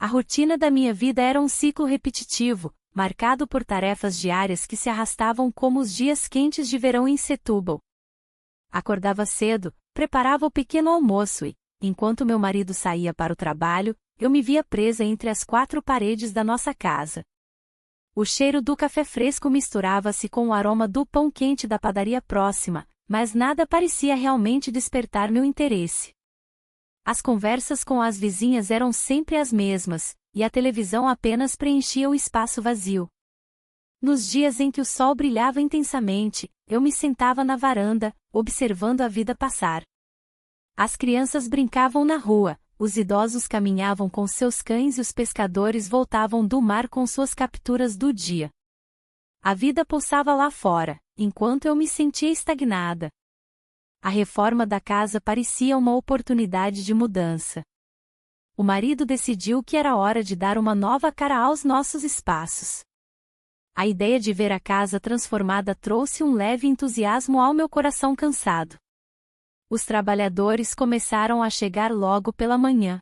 A rotina da minha vida era um ciclo repetitivo, marcado por tarefas diárias que se arrastavam como os dias quentes de verão em Setúbal. Acordava cedo, preparava o pequeno almoço e, enquanto meu marido saía para o trabalho, eu me via presa entre as quatro paredes da nossa casa. O cheiro do café fresco misturava-se com o aroma do pão quente da padaria próxima, mas nada parecia realmente despertar meu interesse. As conversas com as vizinhas eram sempre as mesmas, e a televisão apenas preenchia o espaço vazio. Nos dias em que o sol brilhava intensamente, eu me sentava na varanda, observando a vida passar. As crianças brincavam na rua, os idosos caminhavam com seus cães e os pescadores voltavam do mar com suas capturas do dia. A vida pulsava lá fora, enquanto eu me sentia estagnada. A reforma da casa parecia uma oportunidade de mudança. O marido decidiu que era hora de dar uma nova cara aos nossos espaços. A ideia de ver a casa transformada trouxe um leve entusiasmo ao meu coração cansado. Os trabalhadores começaram a chegar logo pela manhã.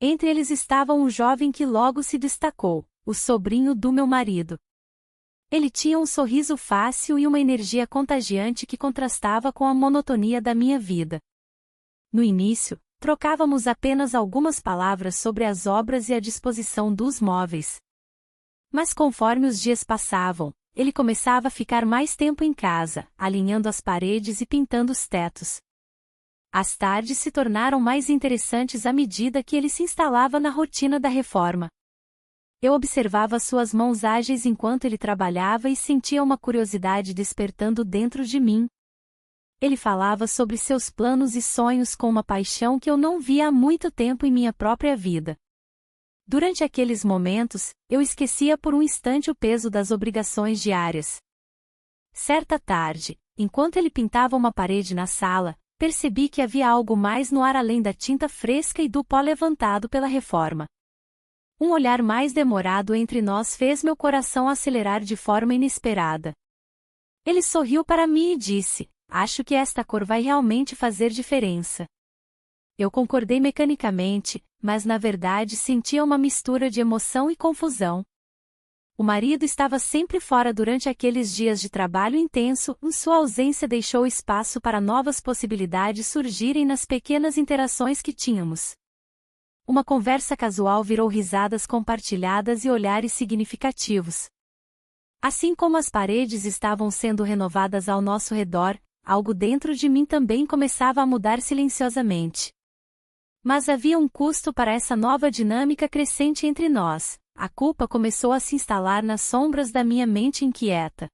Entre eles estava um jovem que logo se destacou, o sobrinho do meu marido. Ele tinha um sorriso fácil e uma energia contagiante que contrastava com a monotonia da minha vida. No início, trocávamos apenas algumas palavras sobre as obras e a disposição dos móveis. Mas conforme os dias passavam, ele começava a ficar mais tempo em casa, alinhando as paredes e pintando os tetos. As tardes se tornaram mais interessantes à medida que ele se instalava na rotina da reforma. Eu observava suas mãos ágeis enquanto ele trabalhava e sentia uma curiosidade despertando dentro de mim. Ele falava sobre seus planos e sonhos com uma paixão que eu não via há muito tempo em minha própria vida. Durante aqueles momentos, eu esquecia por um instante o peso das obrigações diárias. Certa tarde, enquanto ele pintava uma parede na sala, percebi que havia algo mais no ar além da tinta fresca e do pó levantado pela reforma. Um olhar mais demorado entre nós fez meu coração acelerar de forma inesperada. Ele sorriu para mim e disse: "Acho que esta cor vai realmente fazer diferença." Eu concordei mecanicamente, mas na verdade sentia uma mistura de emoção e confusão. O marido estava sempre fora durante aqueles dias de trabalho intenso, e sua ausência deixou espaço para novas possibilidades surgirem nas pequenas interações que tínhamos. Uma conversa casual virou risadas compartilhadas e olhares significativos. Assim como as paredes estavam sendo renovadas ao nosso redor, algo dentro de mim também começava a mudar silenciosamente. Mas havia um custo para essa nova dinâmica crescente entre nós. A culpa começou a se instalar nas sombras da minha mente inquieta.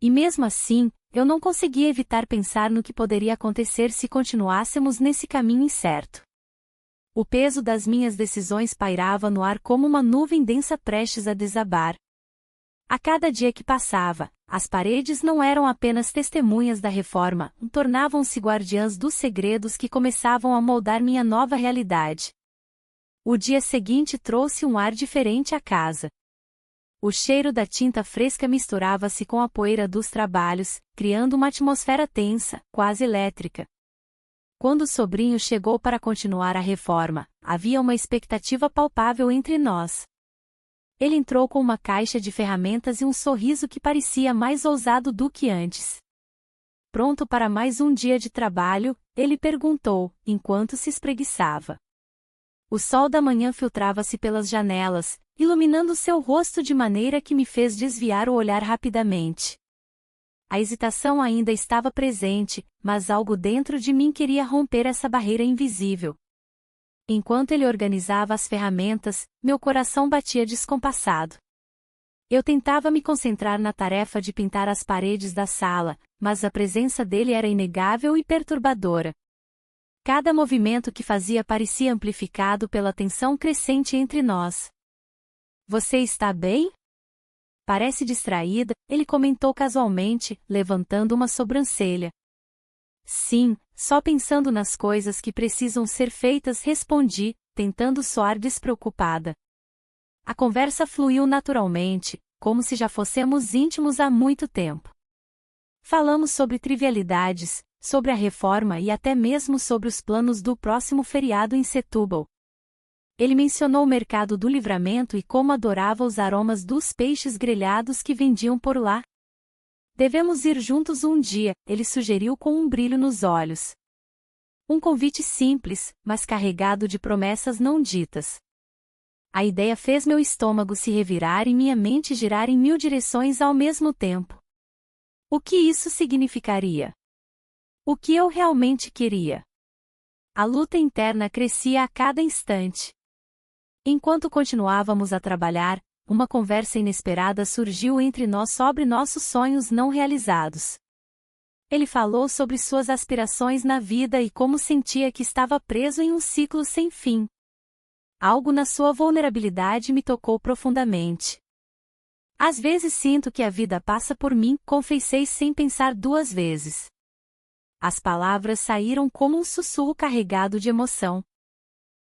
E mesmo assim, eu não conseguia evitar pensar no que poderia acontecer se continuássemos nesse caminho incerto. O peso das minhas decisões pairava no ar como uma nuvem densa prestes a desabar. A cada dia que passava, as paredes não eram apenas testemunhas da reforma, tornavam-se guardiãs dos segredos que começavam a moldar minha nova realidade. O dia seguinte trouxe um ar diferente à casa. O cheiro da tinta fresca misturava-se com a poeira dos trabalhos, criando uma atmosfera tensa, quase elétrica. Quando o sobrinho chegou para continuar a reforma, havia uma expectativa palpável entre nós. Ele entrou com uma caixa de ferramentas e um sorriso que parecia mais ousado do que antes. Pronto para mais um dia de trabalho? Ele perguntou, enquanto se espreguiçava. O sol da manhã filtrava-se pelas janelas, iluminando seu rosto de maneira que me fez desviar o olhar rapidamente. A hesitação ainda estava presente, mas algo dentro de mim queria romper essa barreira invisível. Enquanto ele organizava as ferramentas, meu coração batia descompassado. Eu tentava me concentrar na tarefa de pintar as paredes da sala, mas a presença dele era inegável e perturbadora. Cada movimento que fazia parecia amplificado pela tensão crescente entre nós. "Você está bem?" "Parece distraída", ele comentou casualmente, levantando uma sobrancelha. "Sim, só pensando nas coisas que precisam ser feitas", respondi, tentando soar despreocupada. A conversa fluiu naturalmente, como se já fôssemos íntimos há muito tempo. Falamos sobre trivialidades, sobre a reforma e até mesmo sobre os planos do próximo feriado em Setúbal. Ele mencionou o mercado do Livramento e como adorava os aromas dos peixes grelhados que vendiam por lá. Devemos ir juntos um dia, ele sugeriu com um brilho nos olhos. Um convite simples, mas carregado de promessas não ditas. A ideia fez meu estômago se revirar e minha mente girar em 1000 direções ao mesmo tempo. O que isso significaria? O que eu realmente queria? A luta interna crescia a cada instante. Enquanto continuávamos a trabalhar, uma conversa inesperada surgiu entre nós sobre nossos sonhos não realizados. Ele falou sobre suas aspirações na vida e como sentia que estava preso em um ciclo sem fim. Algo na sua vulnerabilidade me tocou profundamente. Às vezes sinto que a vida passa por mim, confessei sem pensar 2 vezes. As palavras saíram como um sussurro carregado de emoção.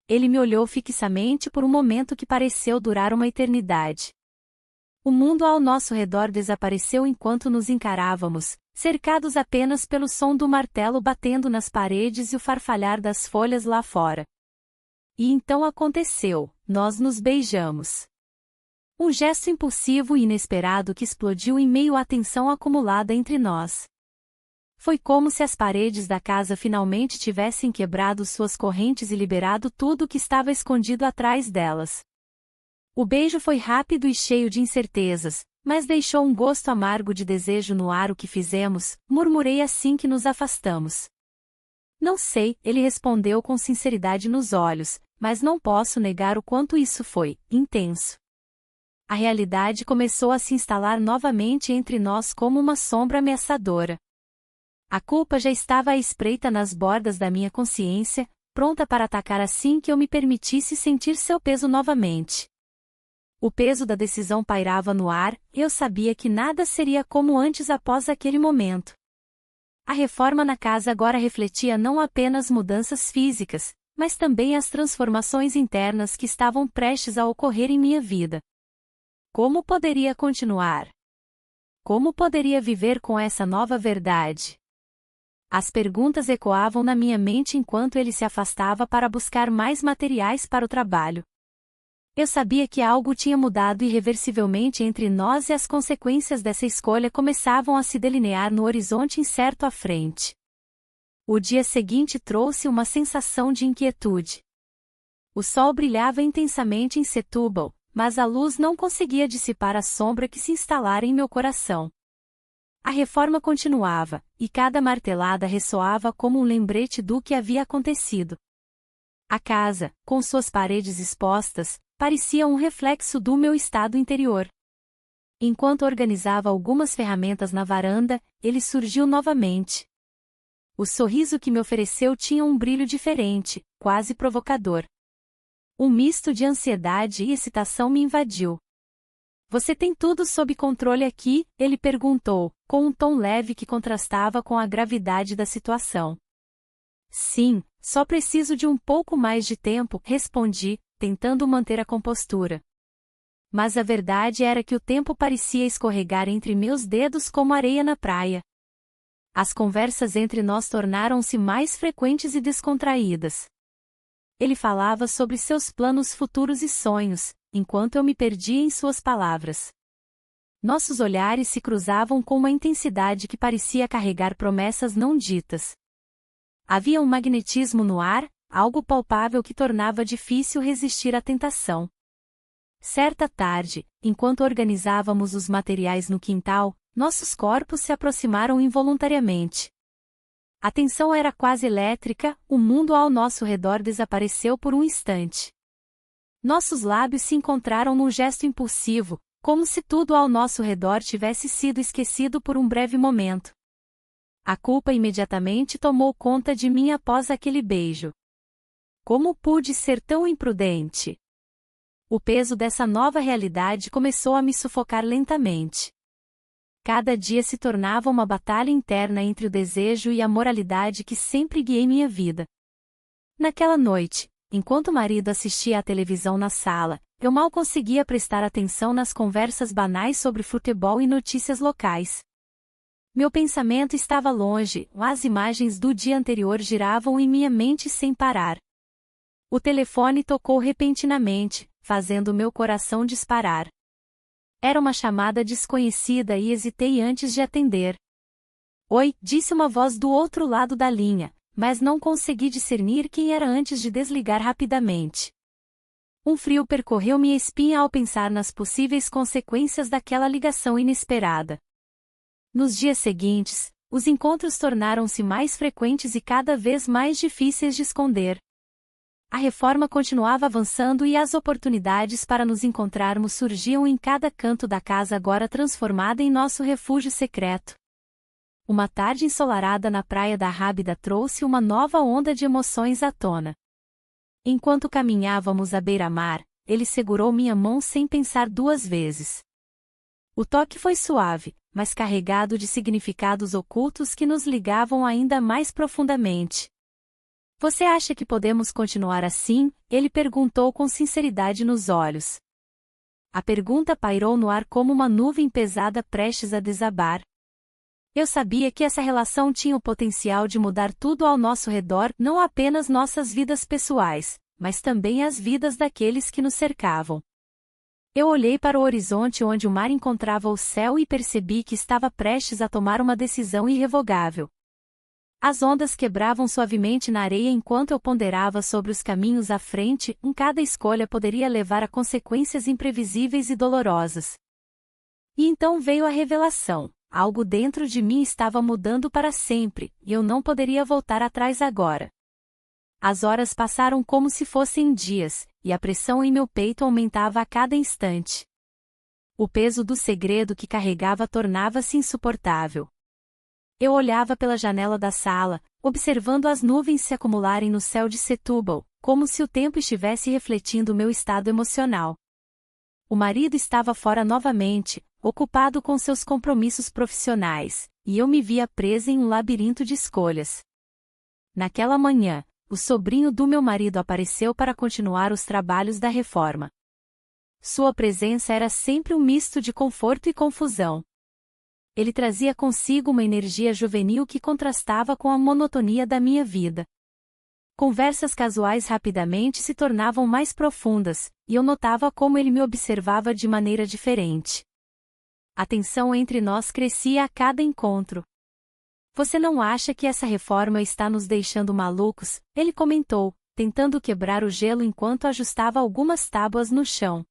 Ele me olhou fixamente por um momento que pareceu durar uma eternidade. O mundo ao nosso redor desapareceu enquanto nos encarávamos, cercados apenas pelo som do martelo batendo nas paredes e o farfalhar das folhas lá fora. E então aconteceu, nós nos beijamos. Um gesto impulsivo e inesperado que explodiu em meio à tensão acumulada entre nós. Foi como se as paredes da casa finalmente tivessem quebrado suas correntes e liberado tudo o que estava escondido atrás delas. O beijo foi rápido e cheio de incertezas, mas deixou um gosto amargo de desejo no ar. O que fizemos, murmurei assim que nos afastamos. Não sei, ele respondeu com sinceridade nos olhos, mas não posso negar o quanto isso foi intenso. A realidade começou a se instalar novamente entre nós como uma sombra ameaçadora. A culpa já estava à espreita nas bordas da minha consciência, pronta para atacar assim que eu me permitisse sentir seu peso novamente. O peso da decisão pairava no ar, eu sabia que nada seria como antes após aquele momento. A reforma na casa agora refletia não apenas mudanças físicas, mas também as transformações internas que estavam prestes a ocorrer em minha vida. Como poderia continuar? Como poderia viver com essa nova verdade? As perguntas ecoavam na minha mente enquanto ele se afastava para buscar mais materiais para o trabalho. Eu sabia que algo tinha mudado irreversivelmente entre nós e as consequências dessa escolha começavam a se delinear no horizonte incerto à frente. O dia seguinte trouxe uma sensação de inquietude. O sol brilhava intensamente em Setúbal, mas a luz não conseguia dissipar a sombra que se instalara em meu coração. A reforma continuava, e cada martelada ressoava como um lembrete do que havia acontecido. A casa, com suas paredes expostas, parecia um reflexo do meu estado interior. Enquanto organizava algumas ferramentas na varanda, ele surgiu novamente. O sorriso que me ofereceu tinha um brilho diferente, quase provocador. Um misto de ansiedade e excitação me invadiu. Você tem tudo sob controle aqui? Ele perguntou, com um tom leve que contrastava com a gravidade da situação. Sim, só preciso de um pouco mais de tempo, respondi, tentando manter a compostura. Mas a verdade era que o tempo parecia escorregar entre meus dedos como areia na praia. As conversas entre nós tornaram-se mais frequentes e descontraídas. Ele falava sobre seus planos futuros e sonhos, enquanto eu me perdia em suas palavras. Nossos olhares se cruzavam com uma intensidade que parecia carregar promessas não ditas. Havia um magnetismo no ar, algo palpável que tornava difícil resistir à tentação. Certa tarde, enquanto organizávamos os materiais no quintal, nossos corpos se aproximaram involuntariamente. A tensão era quase elétrica, o mundo ao nosso redor desapareceu por um instante. Nossos lábios se encontraram num gesto impulsivo, como se tudo ao nosso redor tivesse sido esquecido por um breve momento. A culpa imediatamente tomou conta de mim após aquele beijo. Como pude ser tão imprudente? O peso dessa nova realidade começou a me sufocar lentamente. Cada dia se tornava uma batalha interna entre o desejo e a moralidade que sempre guiei minha vida. Naquela noite, enquanto o marido assistia à televisão na sala, eu mal conseguia prestar atenção nas conversas banais sobre futebol e notícias locais. Meu pensamento estava longe, as imagens do dia anterior giravam em minha mente sem parar. O telefone tocou repentinamente, fazendo meu coração disparar. Era uma chamada desconhecida e hesitei antes de atender. Oi, disse uma voz do outro lado da linha, mas não consegui discernir quem era antes de desligar rapidamente. Um frio percorreu minha espinha ao pensar nas possíveis consequências daquela ligação inesperada. Nos dias seguintes, os encontros tornaram-se mais frequentes e cada vez mais difíceis de esconder. A reforma continuava avançando e as oportunidades para nos encontrarmos surgiam em cada canto da casa agora transformada em nosso refúgio secreto. Uma tarde ensolarada na praia da Rábida trouxe uma nova onda de emoções à tona. Enquanto caminhávamos à beira-mar, ele segurou minha mão sem pensar duas vezes. O toque foi suave, mas carregado de significados ocultos que nos ligavam ainda mais profundamente. Você acha que podemos continuar assim? Ele perguntou com sinceridade nos olhos. A pergunta pairou no ar como uma nuvem pesada prestes a desabar. Eu sabia que essa relação tinha o potencial de mudar tudo ao nosso redor, não apenas nossas vidas pessoais, mas também as vidas daqueles que nos cercavam. Eu olhei para o horizonte onde o mar encontrava o céu e percebi que estava prestes a tomar uma decisão irrevogável. As ondas quebravam suavemente na areia enquanto eu ponderava sobre os caminhos à frente, cada escolha poderia levar a consequências imprevisíveis e dolorosas. E então veio a revelação. Algo dentro de mim estava mudando para sempre, e eu não poderia voltar atrás agora. As horas passaram como se fossem dias, e a pressão em meu peito aumentava a cada instante. O peso do segredo que carregava tornava-se insuportável. Eu olhava pela janela da sala, observando as nuvens se acumularem no céu de Setúbal, como se o tempo estivesse refletindo meu estado emocional. O marido estava fora novamente, ocupado com seus compromissos profissionais, e eu me via presa em um labirinto de escolhas. Naquela manhã, o sobrinho do meu marido apareceu para continuar os trabalhos da reforma. Sua presença era sempre um misto de conforto e confusão. Ele trazia consigo uma energia juvenil que contrastava com a monotonia da minha vida. Conversas casuais rapidamente se tornavam mais profundas, e eu notava como ele me observava de maneira diferente. A tensão entre nós crescia a cada encontro. Você não acha que essa reforma está nos deixando malucos? Ele comentou, tentando quebrar o gelo enquanto ajustava algumas tábuas no chão.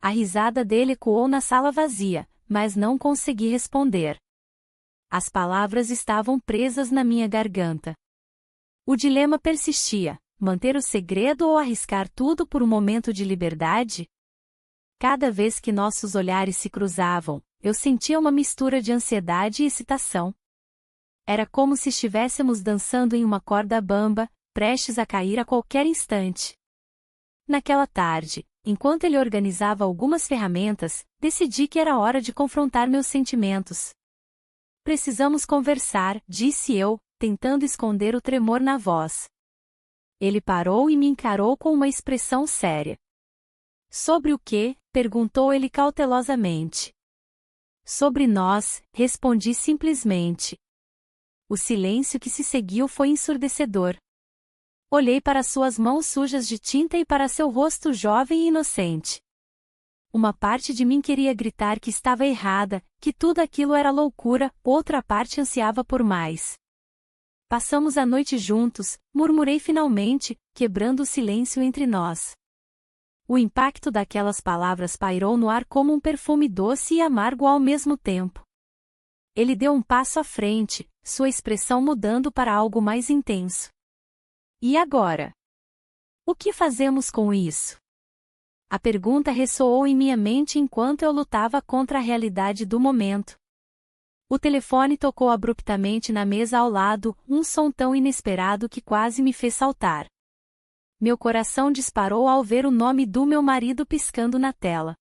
A risada dele ecoou na sala vazia, mas não consegui responder. As palavras estavam presas na minha garganta. O dilema persistia: manter o segredo ou arriscar tudo por um momento de liberdade? Cada vez que nossos olhares se cruzavam, eu sentia uma mistura de ansiedade e excitação. Era como se estivéssemos dançando em uma corda bamba, prestes a cair a qualquer instante. Naquela tarde, enquanto ele organizava algumas ferramentas, decidi que era hora de confrontar meus sentimentos. Precisamos conversar, disse eu, tentando esconder o tremor na voz. Ele parou e me encarou com uma expressão séria. Sobre o quê? Perguntou ele cautelosamente. Sobre nós, respondi simplesmente. O silêncio que se seguiu foi ensurdecedor. Olhei para suas mãos sujas de tinta e para seu rosto jovem e inocente. Uma parte de mim queria gritar que estava errada, que tudo aquilo era loucura, outra parte ansiava por mais. Passamos a noite juntos, murmurei finalmente, quebrando o silêncio entre nós. O impacto daquelas palavras pairou no ar como um perfume doce e amargo ao mesmo tempo. Ele deu um passo à frente, sua expressão mudando para algo mais intenso. E agora? O que fazemos com isso? A pergunta ressoou em minha mente enquanto eu lutava contra a realidade do momento. O telefone tocou abruptamente na mesa ao lado, um som tão inesperado que quase me fez saltar. Meu coração disparou ao ver o nome do meu marido piscando na tela.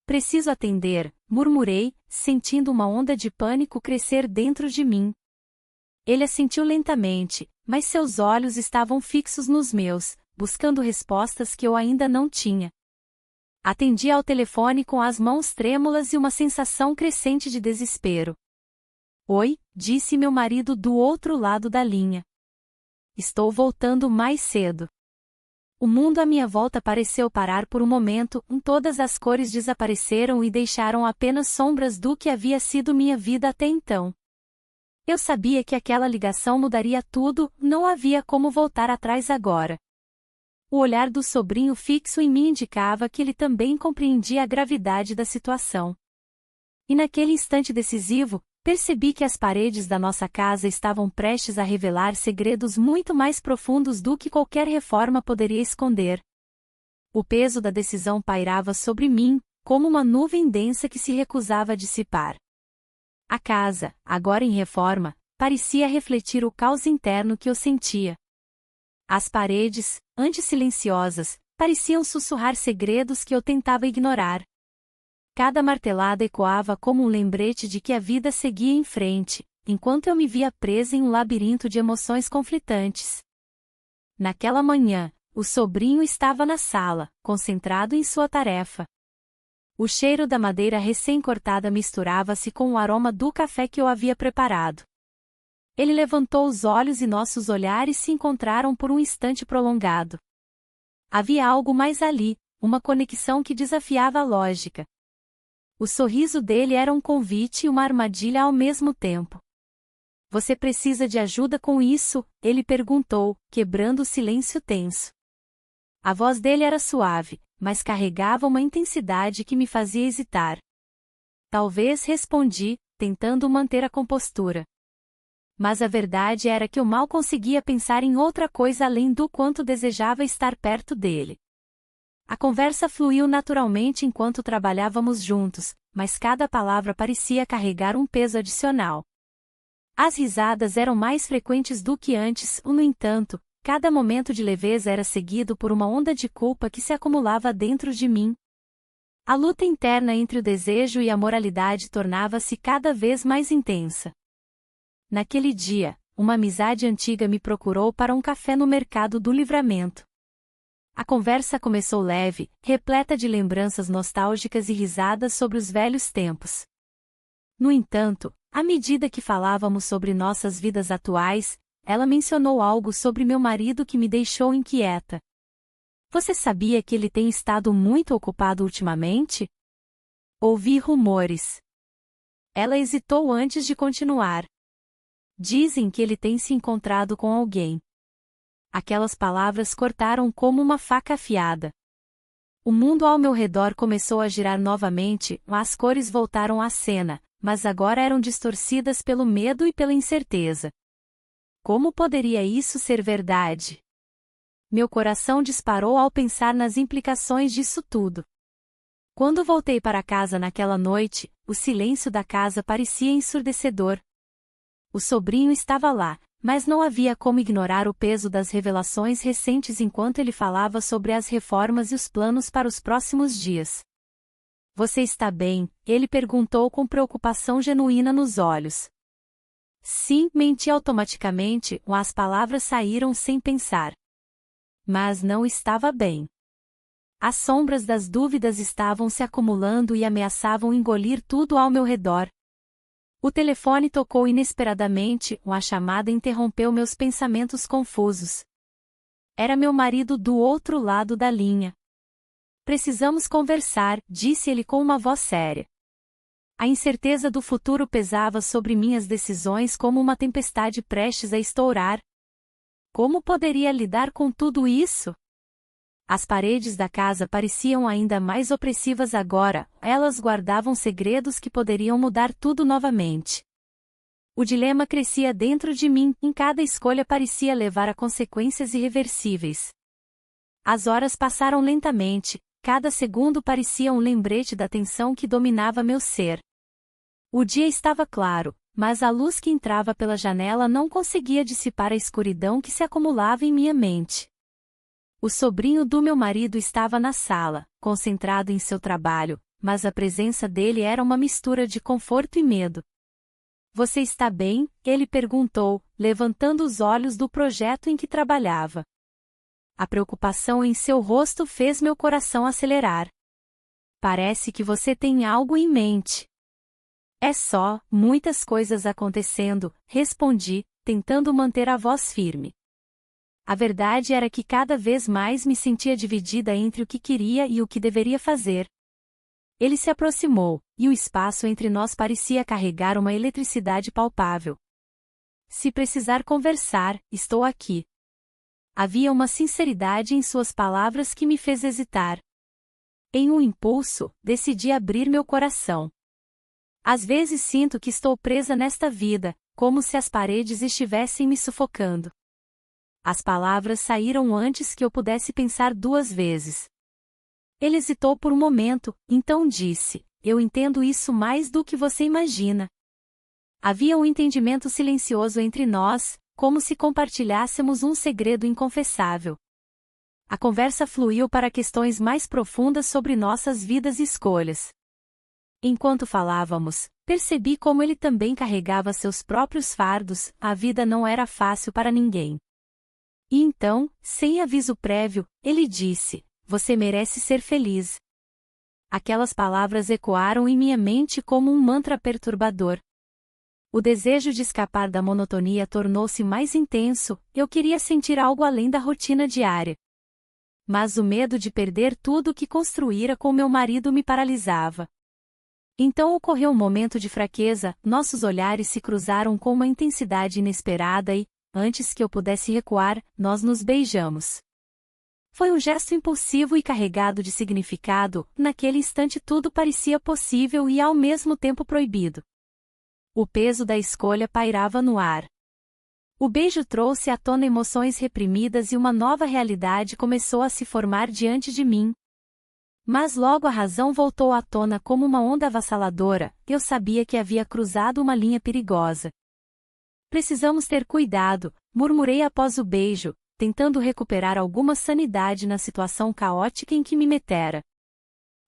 Preciso atender, murmurei, sentindo uma onda de pânico crescer dentro de mim. Ele assentiu lentamente, mas seus olhos estavam fixos nos meus, buscando respostas que eu ainda não tinha. Atendi ao telefone com as mãos trêmulas e uma sensação crescente de desespero. Oi, disse meu marido do outro lado da linha. estou voltando mais cedo. O mundo à minha volta pareceu parar por um momento, todas as cores desapareceram e deixaram apenas sombras do que havia sido minha vida até então. Eu sabia que aquela ligação mudaria tudo, não havia como voltar atrás agora. O olhar do sobrinho fixo em mim indicava que ele também compreendia a gravidade da situação. E naquele instante decisivo, percebi que as paredes da nossa casa estavam prestes a revelar segredos muito mais profundos do que qualquer reforma poderia esconder. O peso da decisão pairava sobre mim, como uma nuvem densa que se recusava a dissipar. A casa, agora em reforma, parecia refletir o caos interno que eu sentia. As paredes, antes silenciosas, pareciam sussurrar segredos que eu tentava ignorar. Cada martelada ecoava como um lembrete de que a vida seguia em frente, enquanto eu me via presa em um labirinto de emoções conflitantes. Naquela manhã, o sobrinho estava na sala, concentrado em sua tarefa. O cheiro da madeira recém-cortada misturava-se com o aroma do café que eu havia preparado. Ele levantou os olhos e nossos olhares se encontraram por um instante prolongado. Havia algo mais ali, uma conexão que desafiava a lógica. O sorriso dele era um convite e uma armadilha ao mesmo tempo. Você precisa de ajuda com isso? Ele perguntou, quebrando o silêncio tenso. A voz dele era suave, mas carregava uma intensidade que me fazia hesitar. Talvez, respondi, tentando manter a compostura. Mas a verdade era que eu mal conseguia pensar em outra coisa além do quanto desejava estar perto dele. A conversa fluiu naturalmente enquanto trabalhávamos juntos, mas cada palavra parecia carregar um peso adicional. As risadas eram mais frequentes do que antes, no entanto, cada momento de leveza era seguido por uma onda de culpa que se acumulava dentro de mim. A luta interna entre o desejo e a moralidade tornava-se cada vez mais intensa. Naquele dia, uma amizade antiga me procurou para um café no Mercado do Livramento. A conversa começou leve, repleta de lembranças nostálgicas e risadas sobre os velhos tempos. No entanto, à medida que falávamos sobre nossas vidas atuais, ela mencionou algo sobre meu marido que me deixou inquieta. Você sabia que ele tem estado muito ocupado ultimamente? Ouvi rumores. Ela hesitou antes de continuar. Dizem que ele tem se encontrado com alguém. Aquelas palavras cortaram como uma faca afiada. O mundo ao meu redor começou a girar novamente, as cores voltaram à cena, mas agora eram distorcidas pelo medo e pela incerteza. Como poderia isso ser verdade? Meu coração disparou ao pensar nas implicações disso tudo. Quando voltei para casa naquela noite, o silêncio da casa parecia ensurdecedor. O sobrinho estava lá, mas não havia como ignorar o peso das revelações recentes enquanto ele falava sobre as reformas e os planos para os próximos dias. Você está bem? Ele perguntou com preocupação genuína nos olhos. Sim, menti automaticamente, as palavras saíram sem pensar. Mas não estava bem. As sombras das dúvidas estavam se acumulando e ameaçavam engolir tudo ao meu redor. O telefone tocou inesperadamente, a chamada interrompeu meus pensamentos confusos. Era meu marido do outro lado da linha. Precisamos conversar, disse ele com uma voz séria. A incerteza do futuro pesava sobre minhas decisões como uma tempestade prestes a estourar. Como poderia lidar com tudo isso? As paredes da casa pareciam ainda mais opressivas agora, elas guardavam segredos que poderiam mudar tudo novamente. O dilema crescia dentro de mim, em cada escolha parecia levar a consequências irreversíveis. As horas passaram lentamente, cada segundo parecia um lembrete da tensão que dominava meu ser. O dia estava claro, mas a luz que entrava pela janela não conseguia dissipar a escuridão que se acumulava em minha mente. O sobrinho do meu marido estava na sala, concentrado em seu trabalho, mas a presença dele era uma mistura de conforto e medo. Você está bem? Ele perguntou, levantando os olhos do projeto em que trabalhava. A preocupação em seu rosto fez meu coração acelerar. Parece que você tem algo em mente. É só, muitas coisas acontecendo, respondi, tentando manter a voz firme. A verdade era que cada vez mais me sentia dividida entre o que queria e o que deveria fazer. Ele se aproximou, e o espaço entre nós parecia carregar uma eletricidade palpável. Se precisar conversar, estou aqui. Havia uma sinceridade em suas palavras que me fez hesitar. Em um impulso, decidi abrir meu coração. Às vezes sinto que estou presa nesta vida, como se as paredes estivessem me sufocando. As palavras saíram antes que eu pudesse pensar duas vezes. Ele hesitou por um momento, então disse: "Eu entendo isso mais do que você imagina." Havia um entendimento silencioso entre nós, como se compartilhássemos um segredo inconfessável. A conversa fluiu para questões mais profundas sobre nossas vidas e escolhas. Enquanto falávamos, percebi como ele também carregava seus próprios fardos, a vida não era fácil para ninguém. E então, sem aviso prévio, ele disse: "Você merece ser feliz." Aquelas palavras ecoaram em minha mente como um mantra perturbador. O desejo de escapar da monotonia tornou-se mais intenso, eu queria sentir algo além da rotina diária. Mas o medo de perder tudo o que construíra com meu marido me paralisava. Então ocorreu um momento de fraqueza, nossos olhares se cruzaram com uma intensidade inesperada e, antes que eu pudesse recuar, nós nos beijamos. Foi um gesto impulsivo e carregado de significado, naquele instante tudo parecia possível e ao mesmo tempo proibido. O peso da escolha pairava no ar. O beijo trouxe à tona emoções reprimidas e uma nova realidade começou a se formar diante de mim. Mas logo a razão voltou à tona como uma onda avassaladora, eu sabia que havia cruzado uma linha perigosa. "Precisamos ter cuidado", murmurei após o beijo, tentando recuperar alguma sanidade na situação caótica em que me metera.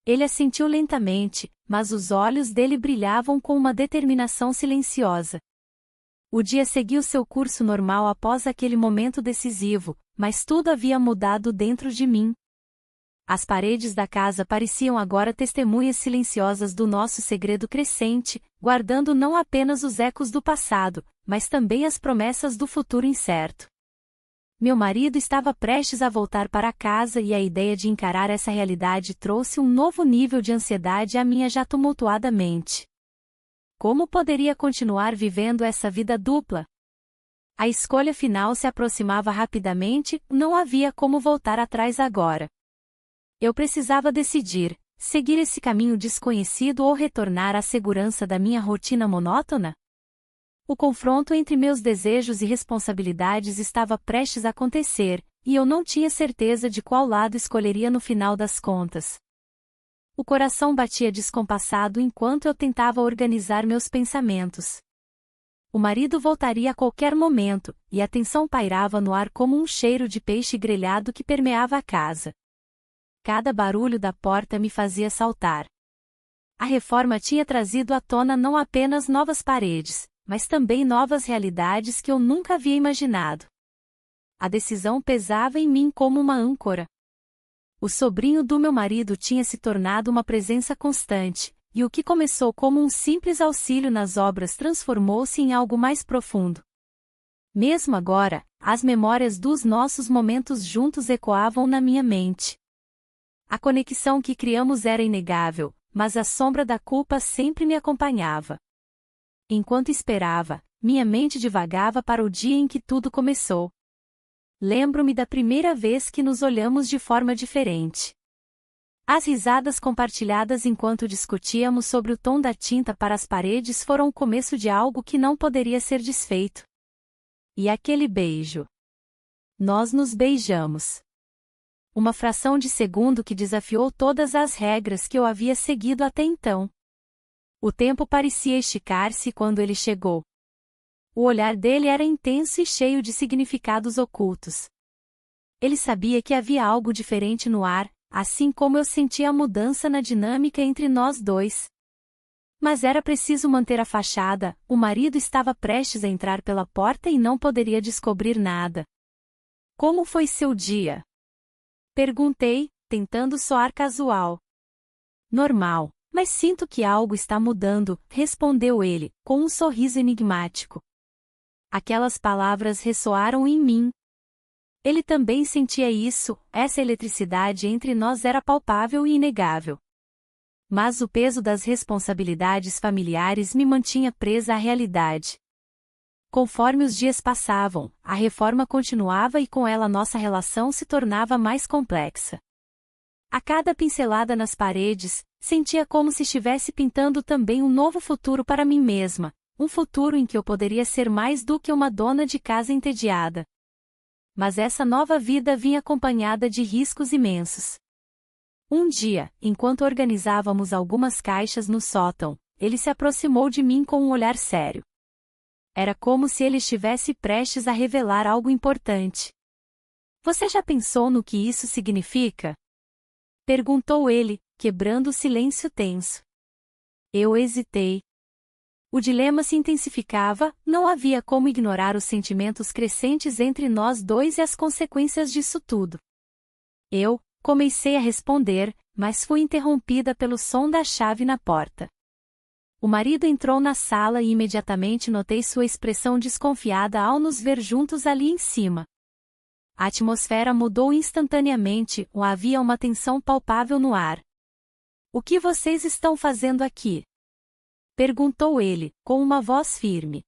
Ele assentiu lentamente, mas os olhos dele brilhavam com uma determinação silenciosa. O dia seguiu seu curso normal após aquele momento decisivo, mas tudo havia mudado dentro de mim. As paredes da casa pareciam agora testemunhas silenciosas do nosso segredo crescente, guardando não apenas os ecos do passado, mas também as promessas do futuro incerto. Meu marido estava prestes a voltar para casa e a ideia de encarar essa realidade trouxe um novo nível de ansiedade à minha já tumultuada mente. Como poderia continuar vivendo essa vida dupla? A escolha final se aproximava rapidamente, não havia como voltar atrás agora. Eu precisava decidir, seguir esse caminho desconhecido ou retornar à segurança da minha rotina monótona? O confronto entre meus desejos e responsabilidades estava prestes a acontecer, e eu não tinha certeza de qual lado escolheria no final das contas. O coração batia descompassado enquanto eu tentava organizar meus pensamentos. O marido voltaria a qualquer momento, e a tensão pairava no ar como um cheiro de peixe grelhado que permeava a casa. Cada barulho da porta me fazia saltar. A reforma tinha trazido à tona não apenas novas paredes, mas também novas realidades que eu nunca havia imaginado. A decisão pesava em mim como uma âncora. O sobrinho do meu marido tinha se tornado uma presença constante, e o que começou como um simples auxílio nas obras transformou-se em algo mais profundo. Mesmo agora, as memórias dos nossos momentos juntos ecoavam na minha mente. A conexão que criamos era inegável, mas a sombra da culpa sempre me acompanhava. Enquanto esperava, minha mente divagava para o dia em que tudo começou. Lembro-me da primeira vez que nos olhamos de forma diferente. As risadas compartilhadas enquanto discutíamos sobre o tom da tinta para as paredes foram o começo de algo que não poderia ser desfeito. E aquele beijo. Nós nos beijamos. Uma fração de segundo que desafiou todas as regras que eu havia seguido até então. O tempo parecia esticar-se quando ele chegou. O olhar dele era intenso e cheio de significados ocultos. Ele sabia que havia algo diferente no ar, assim como eu sentia a mudança na dinâmica entre nós dois. Mas era preciso manter a fachada, o marido estava prestes a entrar pela porta e não poderia descobrir nada. "Como foi seu dia?" perguntei, tentando soar casual. "Normal, mas sinto que algo está mudando", respondeu ele, com um sorriso enigmático. Aquelas palavras ressoaram em mim. Ele também sentia isso, essa eletricidade entre nós era palpável e inegável. Mas o peso das responsabilidades familiares me mantinha presa à realidade. Conforme os dias passavam, a reforma continuava e com ela nossa relação se tornava mais complexa. A cada pincelada nas paredes, sentia como se estivesse pintando também um novo futuro para mim mesma, um futuro em que eu poderia ser mais do que uma dona de casa entediada. Mas essa nova vida vinha acompanhada de riscos imensos. Um dia, enquanto organizávamos algumas caixas no sótão, ele se aproximou de mim com um olhar sério. Era como se ele estivesse prestes a revelar algo importante. Você já pensou no que isso significa? Perguntou ele, quebrando o silêncio tenso. Eu hesitei. O dilema se intensificava, não havia como ignorar os sentimentos crescentes entre nós dois e as consequências disso tudo. Eu comecei a responder, mas fui interrompida pelo som da chave na porta. O marido entrou na sala e imediatamente notei sua expressão desconfiada ao nos ver juntos ali em cima. A atmosfera mudou instantaneamente, havia uma tensão palpável no ar. O que vocês estão fazendo aqui? Perguntou ele, com uma voz firme.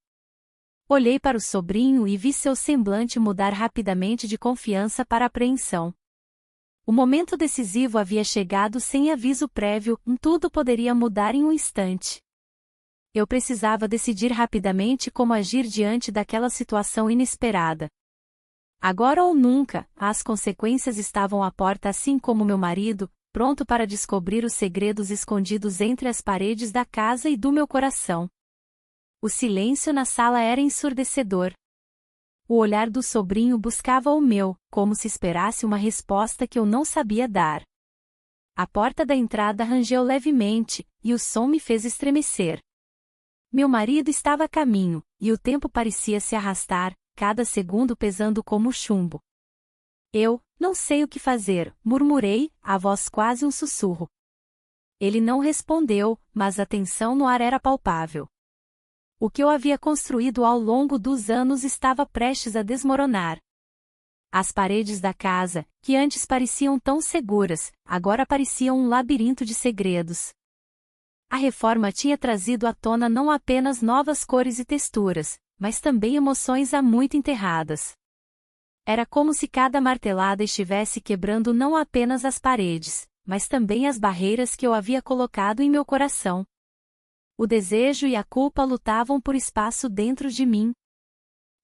Olhei para o sobrinho e vi seu semblante mudar rapidamente de confiança para apreensão. O momento decisivo havia chegado sem aviso prévio, tudo poderia mudar em um instante. Eu precisava decidir rapidamente como agir diante daquela situação inesperada. Agora ou nunca, as consequências estavam à porta assim como meu marido, pronto para descobrir os segredos escondidos entre as paredes da casa e do meu coração. O silêncio na sala era ensurdecedor. O olhar do sobrinho buscava o meu, como se esperasse uma resposta que eu não sabia dar. A porta da entrada rangeu levemente, e o som me fez estremecer. Meu marido estava a caminho, e o tempo parecia se arrastar, cada segundo pesando como chumbo. Eu, não sei o que fazer, murmurei, a voz quase um sussurro. Ele não respondeu, mas a tensão no ar era palpável. O que eu havia construído ao longo dos anos estava prestes a desmoronar. As paredes da casa, que antes pareciam tão seguras, agora pareciam um labirinto de segredos. A reforma tinha trazido à tona não apenas novas cores e texturas, mas também emoções há muito enterradas. Era como se cada martelada estivesse quebrando não apenas as paredes, mas também as barreiras que eu havia colocado em meu coração. O desejo e a culpa lutavam por espaço dentro de mim.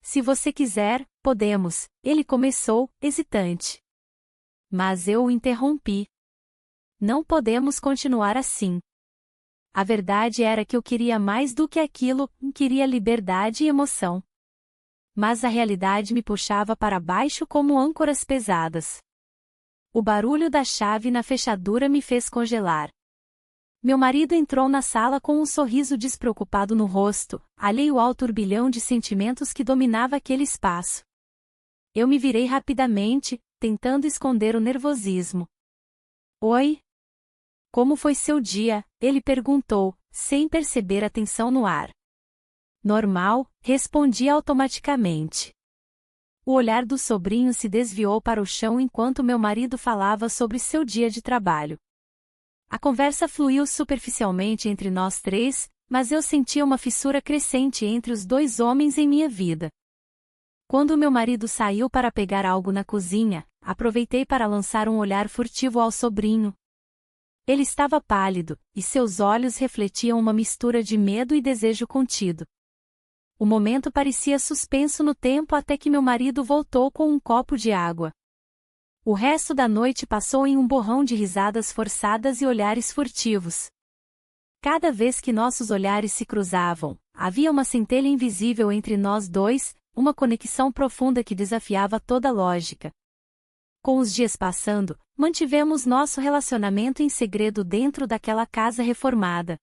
Se você quiser, podemos, ele começou, hesitante. Mas eu o interrompi. Não podemos continuar assim. A verdade era que eu queria mais do que aquilo, queria liberdade e emoção. Mas a realidade me puxava para baixo como âncoras pesadas. O barulho da chave na fechadura me fez congelar. Meu marido entrou na sala com um sorriso despreocupado no rosto, alheio ao turbilhão de sentimentos que dominava aquele espaço. Eu me virei rapidamente, tentando esconder o nervosismo. Oi? Como foi seu dia? Ele perguntou, sem perceber a tensão no ar. Normal, respondi automaticamente. O olhar do sobrinho se desviou para o chão enquanto meu marido falava sobre seu dia de trabalho. A conversa fluiu superficialmente entre nós três, mas eu sentia uma fissura crescente entre os dois homens em minha vida. Quando meu marido saiu para pegar algo na cozinha, aproveitei para lançar um olhar furtivo ao sobrinho. Ele estava pálido, e seus olhos refletiam uma mistura de medo e desejo contido. O momento parecia suspenso no tempo até que meu marido voltou com um copo de água. O resto da noite passou em um borrão de risadas forçadas e olhares furtivos. Cada vez que nossos olhares se cruzavam, havia uma centelha invisível entre nós dois, uma conexão profunda que desafiava toda lógica. Com os dias passando, mantivemos nosso relacionamento em segredo dentro daquela casa reformada.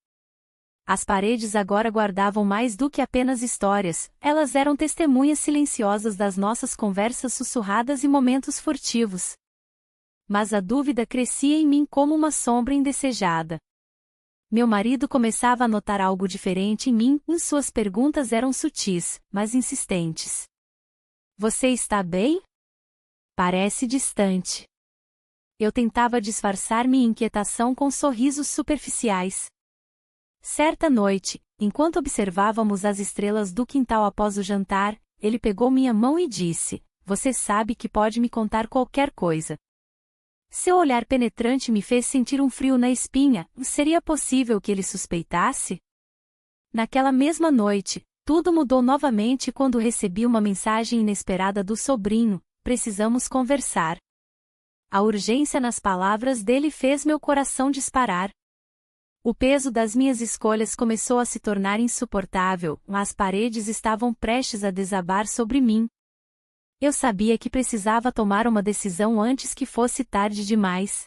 As paredes agora guardavam mais do que apenas histórias, elas eram testemunhas silenciosas das nossas conversas sussurradas e momentos furtivos. Mas a dúvida crescia em mim como uma sombra indesejada. Meu marido começava a notar algo diferente em mim, e suas perguntas eram sutis, mas insistentes. Você está bem? Parece distante. Eu tentava disfarçar minha inquietação com sorrisos superficiais. Certa noite, enquanto observávamos as estrelas do quintal após o jantar, ele pegou minha mão e disse: "Você sabe que pode me contar qualquer coisa." Seu olhar penetrante me fez sentir um frio na espinha. Seria possível que ele suspeitasse? Naquela mesma noite, tudo mudou novamente quando recebi uma mensagem inesperada do sobrinho: "Precisamos conversar." A urgência nas palavras dele fez meu coração disparar. O peso das minhas escolhas começou a se tornar insuportável, as paredes estavam prestes a desabar sobre mim. Eu sabia que precisava tomar uma decisão antes que fosse tarde demais.